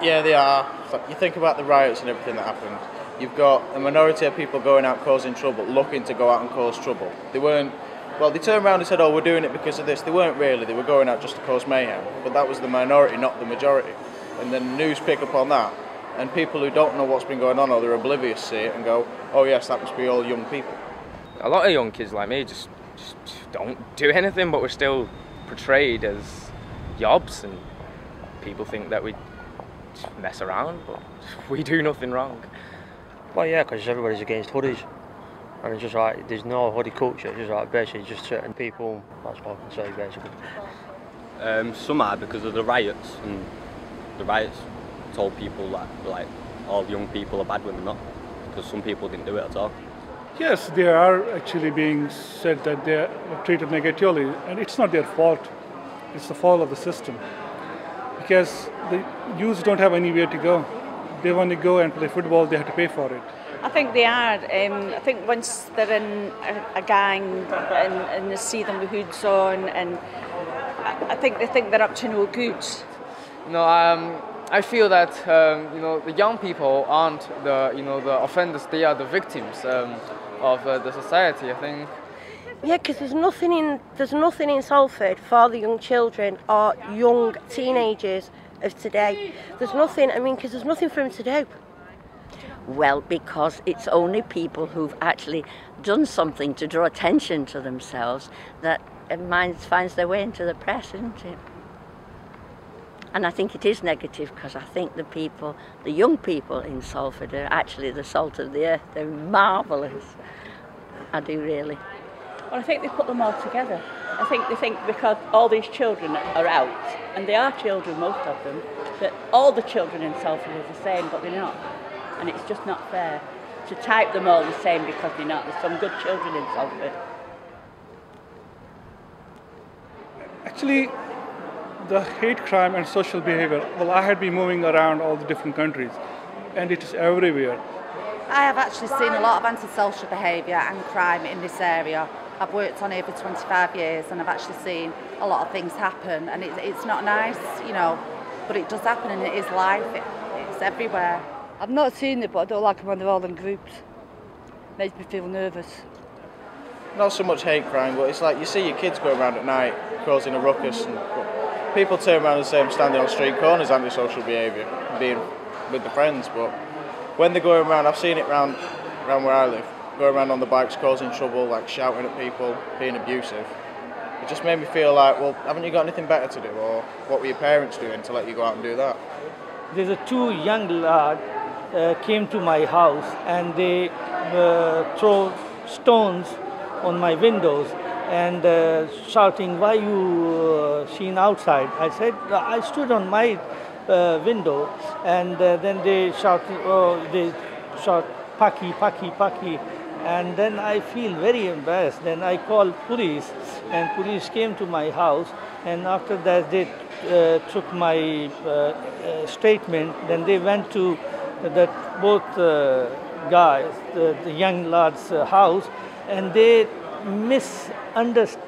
Yeah, they are. You think about the riots and everything that happened. You've got a minority of people going out causing trouble, looking to go out and cause trouble. They weren't, well, they turned around and said, oh, we're doing it because of this. They weren't really, they were going out just to cause mayhem. But that was the minority, not the majority. And then the news pick up on that, and people who don't know what's been going on or they're oblivious see it and go, oh yes, that must be all young people. A lot of young kids like me just don't do anything, but we're still portrayed as yobs, and people think that we mess around, but we do nothing wrong. Well, yeah, because everybody's against hoodies, and it's just like there's no hoodie culture. It's just like basically just certain people. That's what I can say basically. Some are because of the riots, and the riots told people that like all young people are bad when they're not, because some people didn't do it at all. Yes, they are actually being said that they are treated negatively, and it's not their fault. It's the fault of the system, because the youths don't have anywhere to go. They want to go and play football, they have to pay for it. I think they are. I think once they're in a gang and they see them with hoods on, and I think they think they're up to no good. No, I feel that the young people aren't the offenders; they are the victims of the society, I think. Yeah, because there's nothing in Salford for the young children or young teenagers of today. There's nothing, because there's nothing for them to do. Well, because it's only people who've actually done something to draw attention to themselves that finds their way into the press, isn't it? And I think it is negative, because I think the young people in Salford are actually the salt of the earth. They're marvellous. I do really. Well, I think they put them all together. I think they think because all these children are out, and they are children, most of them, that all the children in Salford are the same, but they're not. And it's just not fair to type them all the same because they're not. There's some good children in Salford. Actually, the hate crime and social behaviour, well, I had been moving around all the different countries, and it is everywhere. I have actually seen a lot of antisocial behaviour and crime in this area. I've worked on here for 25 years, and I've actually seen a lot of things happen, and it's not nice, but it does happen, and it is life. It's everywhere. I've not seen it, but I don't like them when they're all in groups. Makes me feel nervous. Not so much hate crime, but it's like you see your kids go around at night causing a ruckus, and people turn around and say I'm standing on street corners, antisocial behaviour, being with the friends, but when they're going around, I've seen it around where I live, go around on the bikes causing trouble, like shouting at people, being abusive. It just made me feel like, well, haven't you got anything better to do, or what were your parents doing to let you go out and do that? There's two young lads came to my house, and they throw stones on my windows and shouting, why you seen outside? I said, I stood on my window, and then they shout, Paki, Paki, Paki. And then I feel very embarrassed. Then I called police, and police came to my house, and after that they took my statement. Then they went to both guys, the young lad's house, and they misunderstood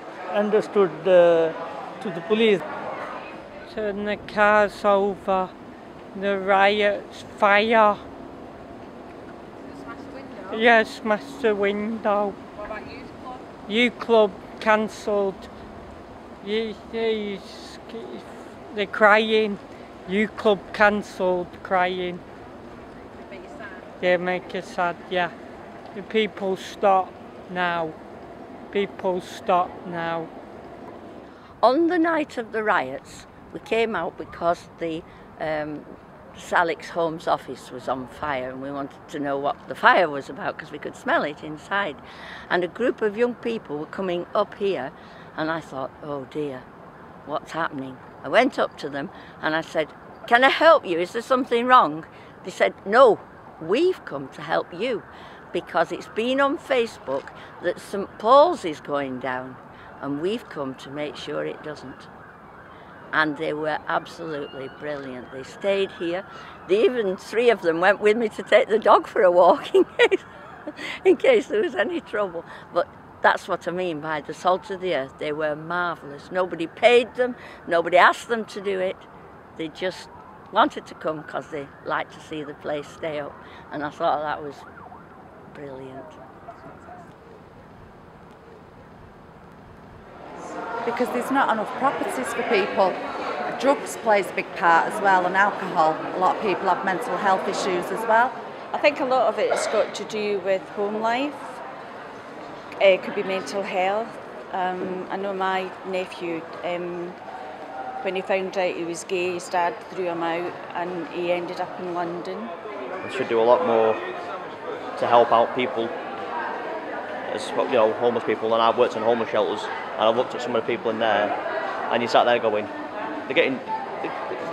to the police. Turn the cars over, the riots, fire. Yeah, smashed the window. What about youth club? Youth club cancelled. They're crying. Youth club cancelled, crying. Make you sad? Yeah, make you sad, yeah. The people stop now. People stop now. On the night of the riots, we came out because the Salix Homes office was on fire, and we wanted to know what the fire was about because we could smell it inside. And a group of young people were coming up here, and I thought, oh dear, what's happening? I went up to them and I said, can I help you? Is there something wrong? They said, no, we've come to help you because it's been on Facebook that St Paul's is going down, and we've come to make sure it doesn't. And they were absolutely brilliant. They stayed here. Even 3 of them went with me to take the dog for a walk in case there was any trouble. But that's what I mean by the salt of the earth. They were marvellous. Nobody paid them. Nobody asked them to do it. They just wanted to come because they liked to see the place stay up, and I thought that was brilliant. Because there's not enough properties for people. Drugs plays a big part as well, and alcohol. A lot of people have mental health issues as well. I think a lot of it's got to do with home life. It could be mental health. I know my nephew, when he found out he was gay, his dad threw him out and he ended up in London. We should do a lot more to help out people, as homeless people. And I've worked in homeless shelters, and I've looked at some of the people in there, and you sat there going, they're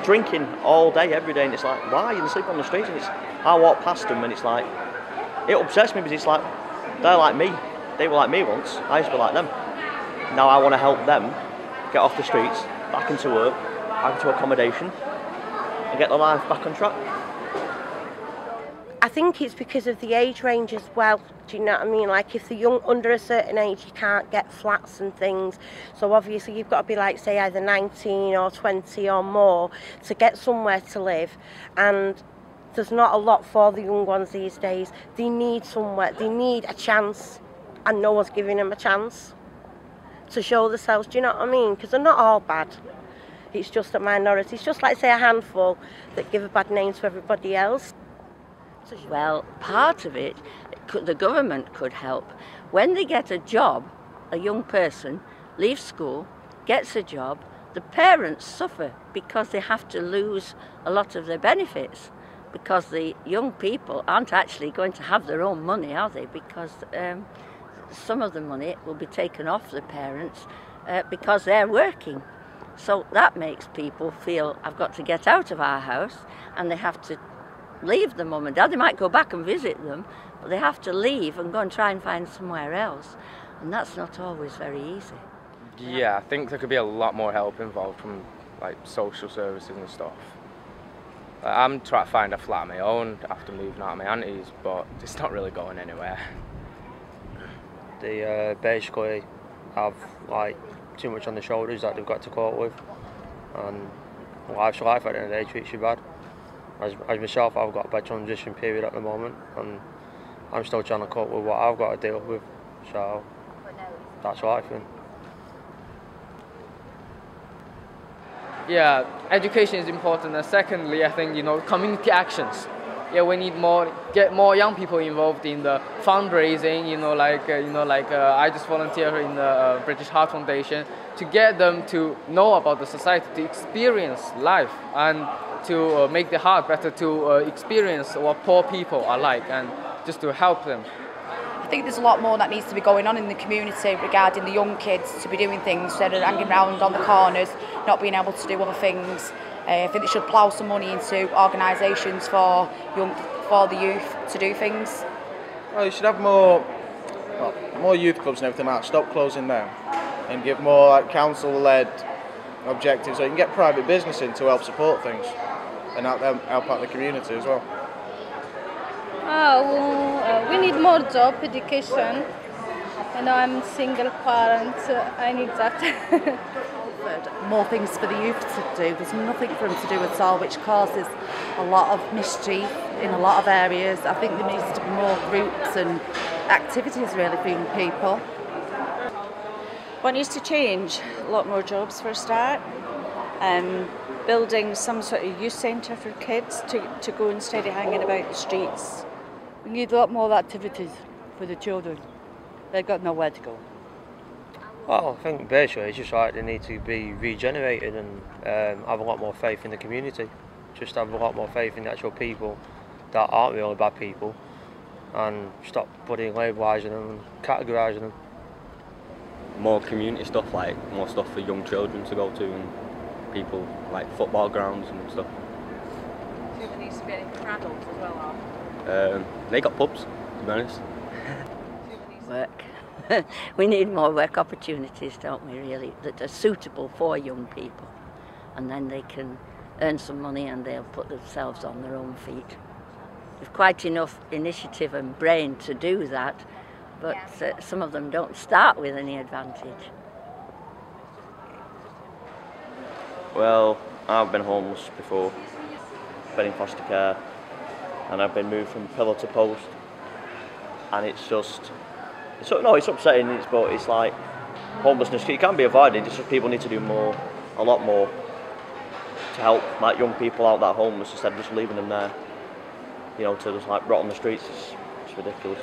drinking all day, every day, and it's like, why? And they sleep on the streets, and I walk past them, and it's like, it upsets me because it's like, they're like me. They were like me once. I used to be like them. Now I want to help them get off the streets, back into work, back into accommodation, and get their life back on track. I think it's because of the age range as well. Do you know what I mean? Like if they're young, under a certain age, you can't get flats and things. So obviously you've got to be like, say, either 19 or 20 or more to get somewhere to live. And there's not a lot for the young ones these days. They need somewhere, they need a chance, and no one's giving them a chance to show themselves. Do you know what I mean? Because they're not all bad. It's just a minority. It's just like, say, a handful that give a bad name to everybody else. Well, part of it, the government could help. When they get a job, a young person leaves school, gets a job, the parents suffer because they have to lose a lot of their benefits, because the young people aren't actually going to have their own money, are they? Because some of the money will be taken off the parents because they're working. So that makes people feel, I've got to get out of our house, and they have to leave the mum and dad. They might go back and visit them, but they have to leave and go and try and find somewhere else, and that's not always very easy. Yeah, I think there could be a lot more help involved from like social services and stuff. I'm trying to find a flat of my own after moving out of my auntie's, but it's not really going anywhere. They basically have like too much on the shoulders that they've got to cope with, and life's life at the end of the day treats you bad. As myself, I've got a bad transition period at the moment, and I'm still trying to cope with what I've got to deal with, so that's life. Yeah, education is important, and secondly, I think community actions. Yeah, we need get more young people involved in the fundraising. I just volunteer in the British Heart Foundation to get them to know about the society, to experience life, and to make their heart better, to experience what poor people are like, and just to help them. I think there's a lot more that needs to be going on in the community regarding the young kids to be doing things instead of hanging around on the corners, not being able to do other things. I think they should plough some money into organisations for the youth to do things. Well, you should have more youth clubs and everything like that. Stop closing down and give more like council-led objectives, so you can get private business in to help support things and help out the community as well. We need more job, education. I'm single parent, I need that. More things for the youth to do. There's nothing for them to do at all, which causes a lot of mischief in a lot of areas. I think there needs to be more groups and activities really for young people. What needs to change? A lot more jobs for a start. Building some sort of youth centre for kids to go instead of hanging about the streets. We need a lot more activities for the children. They've got nowhere to go. Well, I think basically it's just like they need to be regenerated and have a lot more faith in the community. Just have a lot more faith in the actual people that aren't really bad people, and stop putting labellising them and categorising them. More community stuff, like more stuff for young children to go to, and people like football grounds and stuff. Do you think there needs to be anything for adults as well? They got pubs, to be honest. Work. We need more work opportunities, don't we, really, that are suitable for young people. And then they can earn some money and they'll put themselves on their own feet. There's quite enough initiative and brain to do that, but some of them don't start with any advantage. Well, I've been homeless before, been in foster care, and I've been moved from pillar to post, and it's upsetting. But it's like homelessness. It can be avoided. It's just people need to do a lot more, to help like young people out that are homeless instead of just leaving them there, to just like rot on the streets. It's ridiculous.